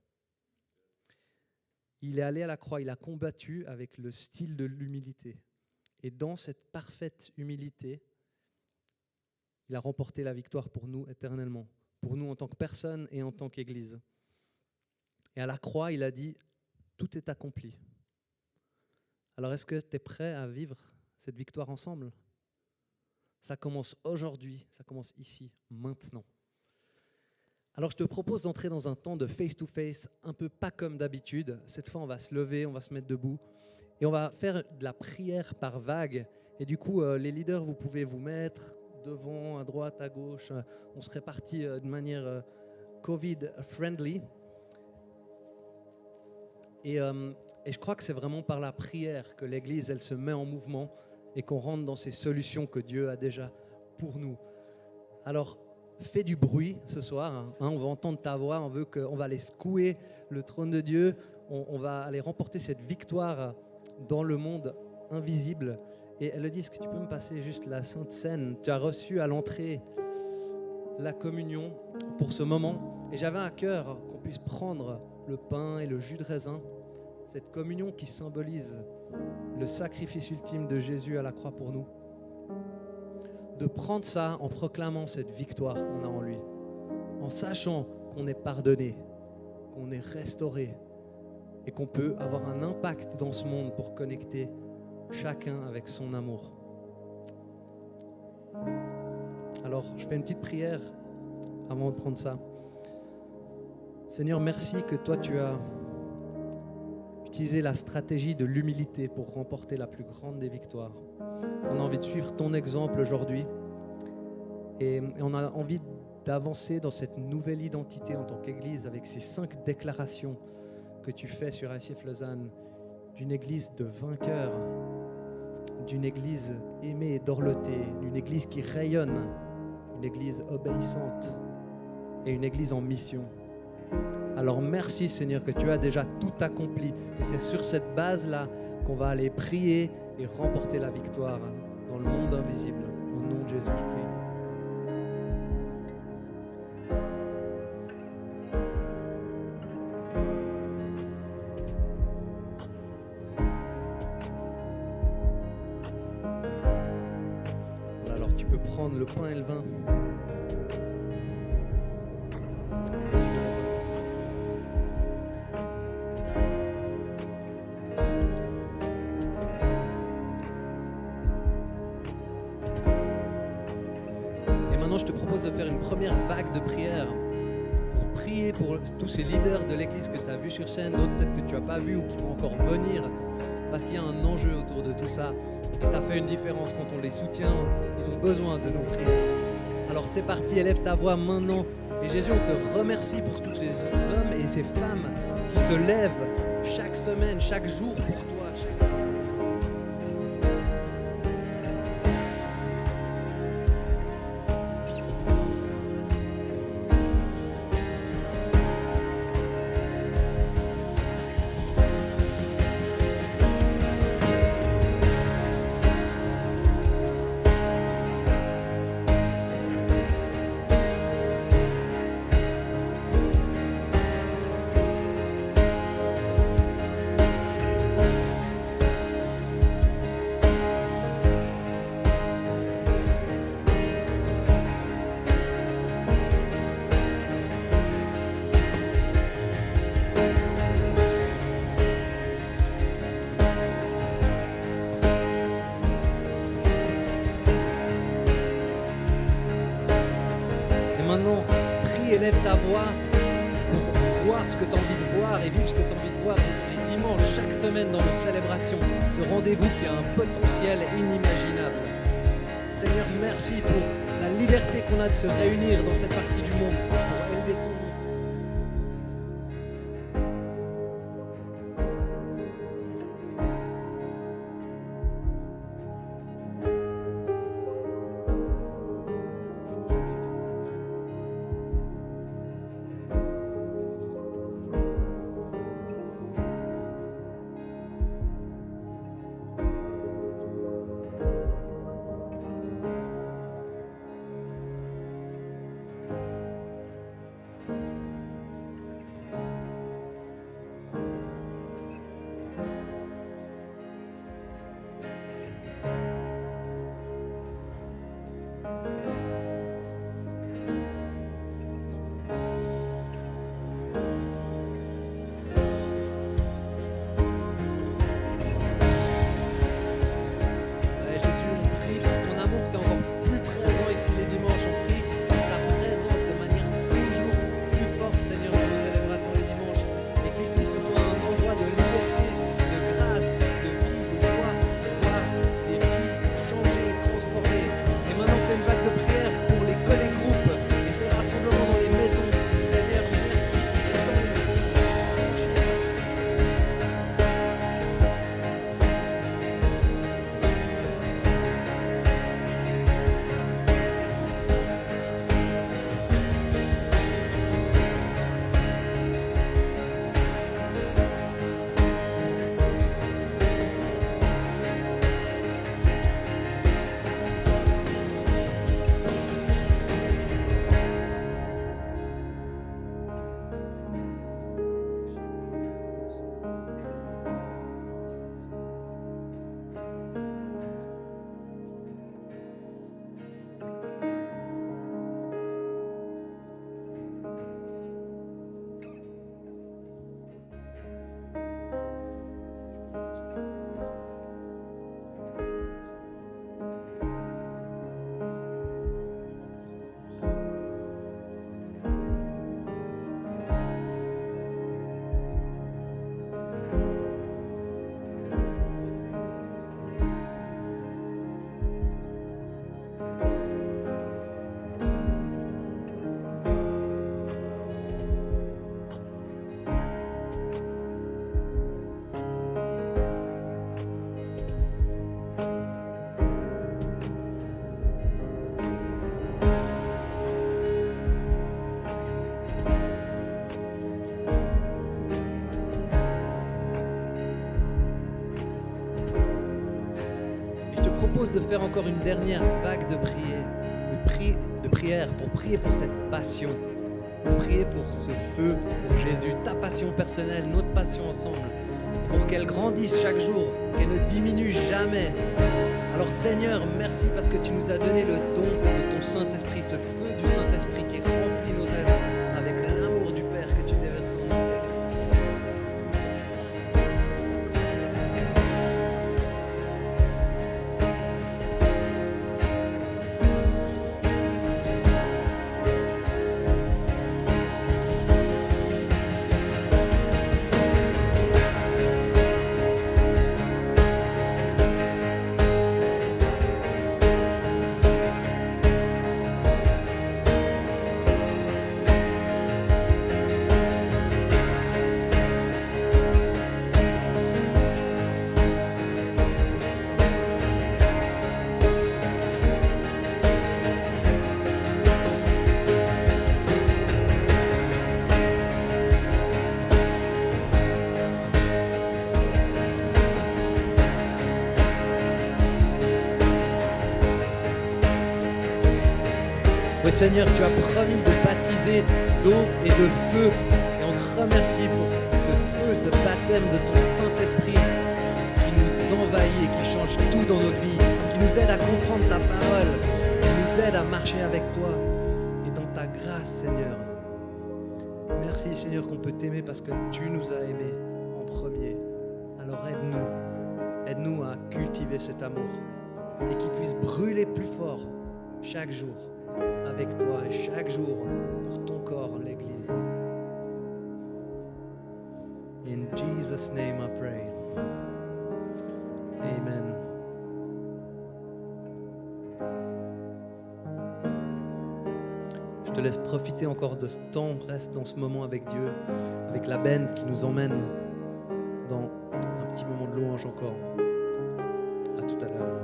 Il est allé à la croix, il a combattu avec le style de l'humilité. Et dans cette parfaite humilité, il a remporté la victoire pour nous éternellement, pour nous en tant que personne et en tant qu'Église. Et à la croix, il a dit, tout est accompli. Alors est-ce que tu es prêt à vivre cette victoire ensemble? Ça commence aujourd'hui, ça commence ici, maintenant. Alors je te propose d'entrer dans un temps de face-to-face, un peu pas comme d'habitude. Cette fois, on va se lever, on va se mettre debout et on va faire de la prière par vague. Et du coup, les leaders, vous pouvez vous mettre devant, à droite, à gauche. On se répartit de manière Covid-friendly. Et je crois que c'est vraiment par la prière que l'Église, elle se met en mouvement et qu'on rentre dans ces solutions que Dieu a déjà pour nous. Alors, fais du bruit ce soir, hein, on va entendre ta voix, on va aller secouer le trône de Dieu, on va aller remporter cette victoire dans le monde invisible. Et elle dit, est-ce que tu peux me passer juste la Sainte Seine? Tu as reçu à l'entrée la communion pour ce moment. Et j'avais à cœur qu'on puisse prendre le pain et le jus de raisin, cette communion qui symbolise le sacrifice ultime de Jésus à la croix pour nous. De prendre ça en proclamant cette victoire qu'on a en lui, en sachant qu'on est pardonné, qu'on est restauré et qu'on peut avoir un impact dans ce monde pour connecter chacun avec son amour. Alors, je fais une petite prière avant de prendre ça. Seigneur, merci que toi, tu as utilisé la stratégie de l'humilité pour remporter la plus grande des victoires. On a envie de suivre ton exemple aujourd'hui et on a envie d'avancer dans cette nouvelle identité en tant qu'Église avec ces 5 déclarations que tu fais sur ICF Lausanne, d'une Église de vainqueurs, d'une Église aimée et dorlotée, d'une Église qui rayonne, une Église obéissante et une Église en mission. Alors merci Seigneur que tu as déjà tout accompli et c'est sur cette base-là qu'on va aller prier et remporter la victoire dans le monde invisible. Au nom de Jésus, je prie. Voilà, alors tu peux prendre le pain et le vin. Je te propose de faire une première vague de prière pour prier pour tous ces leaders de l'Église que tu as vus sur scène, d'autres peut-être que tu n'as pas vus ou qui vont encore venir, parce qu'il y a un enjeu autour de tout ça et ça fait une différence quand on les soutient, ils ont besoin de nos prières. Alors c'est parti, élève ta voix maintenant et Jésus, on te remercie pour tous ces hommes et ces femmes qui se lèvent chaque semaine, chaque jour pour toi. Maintenant, prie et lève ta voix pour voir ce que tu as envie de voir et vivre ce que tu as envie de voir les dimanches, chaque semaine dans nos célébrations. Ce rendez-vous qui a un potentiel inimaginable. Seigneur, merci pour la liberté qu'on a de se réunir dans cette partie du monde pour élever ton nom. propose de faire encore une dernière vague de prière pour prier pour cette passion, pour prier pour ce feu pour Jésus, ta passion personnelle, notre passion ensemble, pour qu'elle grandisse chaque jour, qu'elle ne diminue jamais. Alors Seigneur, merci parce que tu nous as donné le don de ton Saint-Esprit, ce feu du Saint-Esprit qui remplit nos êtres avec l'amour du Père que tu déverses en nous, Seigneur. Oui Seigneur, tu as promis de baptiser d'eau et de feu. Et on te remercie pour ce feu, ce baptême de ton Saint-Esprit qui nous envahit et qui change tout dans notre vie, qui nous aide à comprendre ta parole, qui nous aide à marcher avec toi et dans ta grâce, Seigneur. Merci Seigneur qu'on peut t'aimer parce que tu nous as aimés en premier. Alors aide-nous à cultiver cet amour et qu'il puisse brûler plus fort chaque jour avec toi et chaque jour pour ton corps, l'Église. In Jesus' name I pray. Amen. Je te laisse profiter encore de ce temps, reste dans ce moment avec Dieu, avec la band qui nous emmène dans un petit moment de louange encore. À tout à l'heure.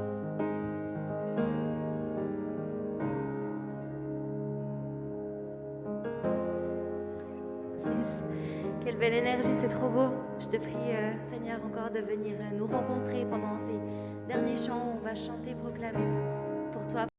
Quelle belle énergie, c'est trop beau. Je te prie, Seigneur, encore de venir nous rencontrer pendant ces derniers chants où on va chanter, proclamer pour toi.